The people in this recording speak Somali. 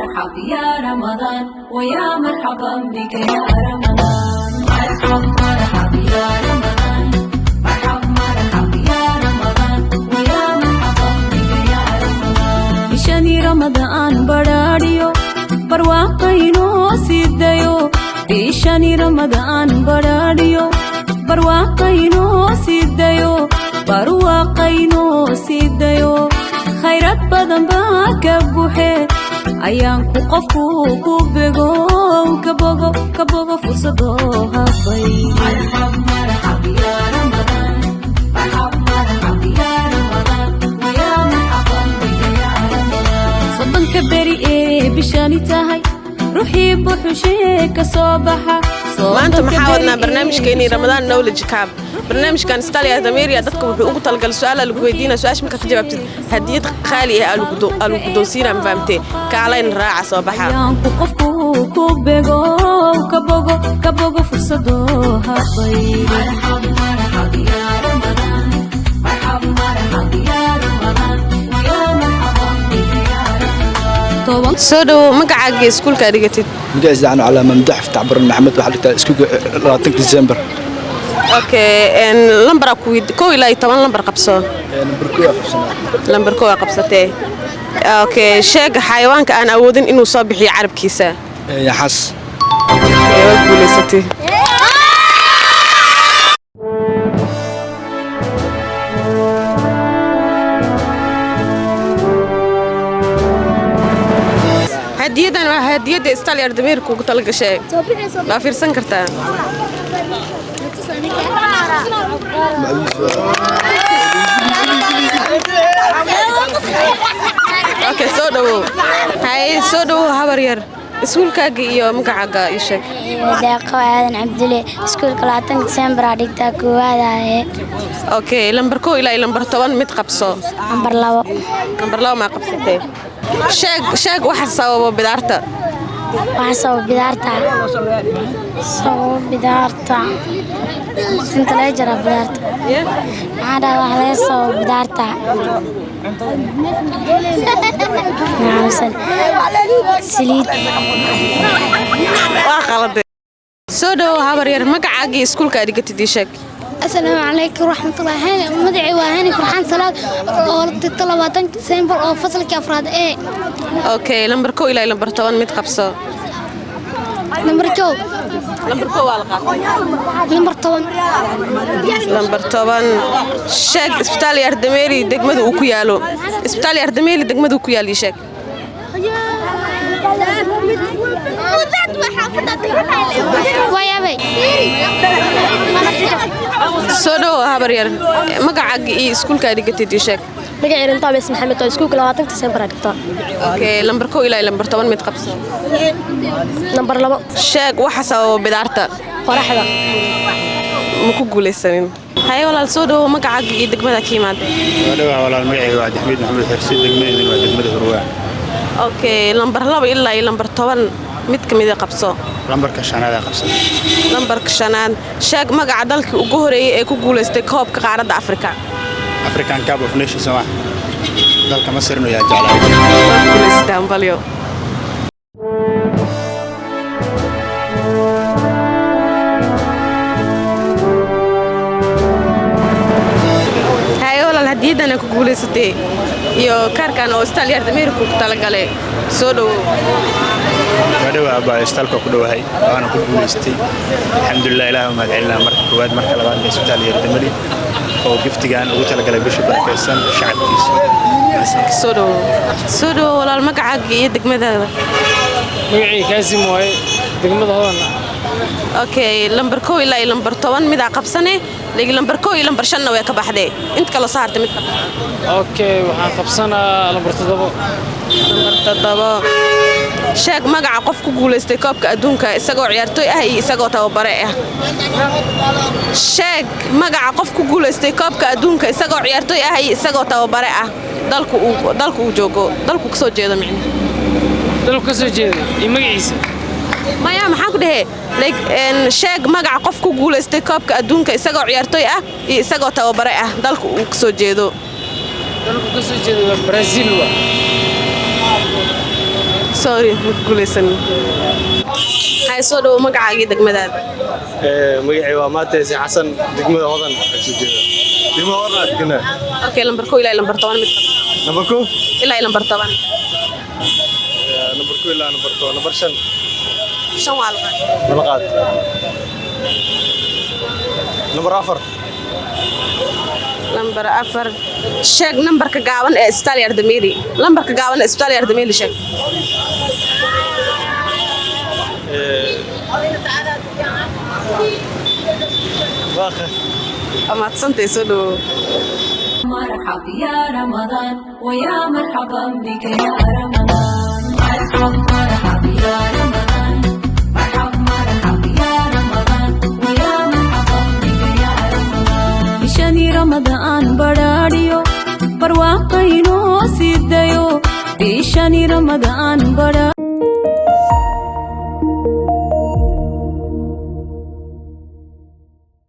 مرحب يا رمضان ويا مرحبا بك يا رمضان مرحب مرحب يا رمضان مرحب مرحب يا رمضان ويا مرحبا بك يا رمضان بشاني رمضان براريو برواقينو سيديو بشاني رمضان براريو برواقينو سيديو برواقينو سيديو خيرات بدن باكبوحي عيانكو قفكو كوبيغو كبوغو فرصدو هابي مرحب مرحب يا رمضان مرحب مرحب يا رمضان ويا مرحبا بك يا رمضان صدن كبري ايه بشاني تاهي روحي بوحوشي كصوبحة ما أنتم محاولنا برنامج كيني رمضان نولج كاب برنامج كان ستاليا دميريا dadka wuxuu ugu talgal su'aalo lagu weydiina su'aash marka ka jawaabtid hadiyad qaali ah alu guddoonsiina ma fahamtay kaalayn raaca soo baxa ku qofku ku beego kabogo fursado habay marhab marhab ya ramadan marhab marhab ya ramadan ya marhaban bika ya ramadan soo dhaw magacaaga iskuulka dhigatid مجهز عنه على ممدح في تعبر محمد وحدك اسكو 20 ديسمبر اوكي ان لمبر كو الى 10 لمبر قبسو لمبر كو قبسته اوكي شيغ حيوانka aan awoodin inuu soo bixiyo carabkiisa يا حس ايوه بوليستي هديدان waa hadiyada Italy Ardameerku ugu talgashay ma fiirsan kartaa اوكي soo dhawo hay soo dhawo habar yar iskuulkaaga iyo magacaaga ii sheeg deeqo aadan cabdile iskuulka 20 December dhigta koowaad اوكي lambar 1 ilaa lambar 10 mid qabso lambar 2 ma qabsatay sheeg waxa sababa bidaarta انت لا جرى بدارتا هذا واحد يسوي بدارتا نعم سليد وخلد سودو هبر ير مقعاغي اسكولكا dhigatid sheeg السلام عليكم ورحمة الله هاني مدعي وهاني فرحان صلاة طلبات سيمبل أو فصل كأفراد إيه أوكي لمبر كو إلى لمبر 10 ميت قبصة لمبر كو لمبر 10 شاك إسبتال يردميري دقمدو وكيالو إسبتال يردميري دقمدو وكيالي شاك سودو هبرير مقعد اسكولكا dhigatid sheeg magacayga inta bas maxamed oo iskuulka 20 December dhigta okay lambar 1 ilaa lambar 10 mid qabso lambar 2 sheeg waxa sababa bidaarta qoraxda ma ku guuleysanin hay walaal soo magacaaga iyo degmada ka yimaad walaal magacayga waa Axmed Maxamed Xirsi degmada waa degmada Hurwaa okay lambar 2 ilaa lambar 10 mid kamid ah qabso lambarka shanaad qabso lambarka shanaad sheeg magaca dalkii ugu horeeyay ee ku guuleystay koobka qaaradda Afrika African Cup of Nations waa dalka Masar inuu yahay jeclaa guuleystaan balyo hay walaal hadiyadana ku guuleysatay iyo kaarkan oo Italy Ardameerku ku talagalay soo dhaw wadawaa baa istalka ku dhawahay waana ku guuleystay alxamdulillah ilaahu ma celina marka koowaad marka labaad ee Italy Ardameeri oo giftigan ugu talagalay bisha barkaysan shacabkiisa soo dhaw walaal magacaaga iyo degmadaada magacii Kaasim way degmada Hodan okay lambar 1 ilaa lambar 10 mid qabsane ligi lambar 1 iyo lambar 5 way ka baxday inta kala saartay mid okay waxaan qabsanaa lambar 7 sheeg magaca qof ku guuleystay koobka adduunka isagoo ciyaartoy ah iyo isagoo tababare ah sheeg magaca qof ku guuleystay koobka adduunka isagoo ciyaartoy ah iyo isagoo tababare ah dalku uu joogo dalku ka soo jeedo iyo magaciisa maya maxaan ku dhahay like sheeg magaca qof ku guuleystay koobka adduunka isagoo ciyaartoy ah iyo isagoo tababare ah dalku uu ka soo jeedo Brazil sorry ma guulaysan hay soo dhawo magacaagii degmadaada magacay waa Maataysi Xasan degmada Hodan degmada Hodan degna okay lambar 2 ilaa lambar 10 mid number 2 ilaa lambar 10 number 2 ilaa number 10 number 5 shan waa malaqaad number 4 lambar 4 sheeg nambarka gaaban ee isbitaal Yardamiri lambarka gaaban ee isbitaal Yardamiri sheeg أما تصنتي سلو مرحب يا رمضان ويا مرحبا بك يا رمضان مرحب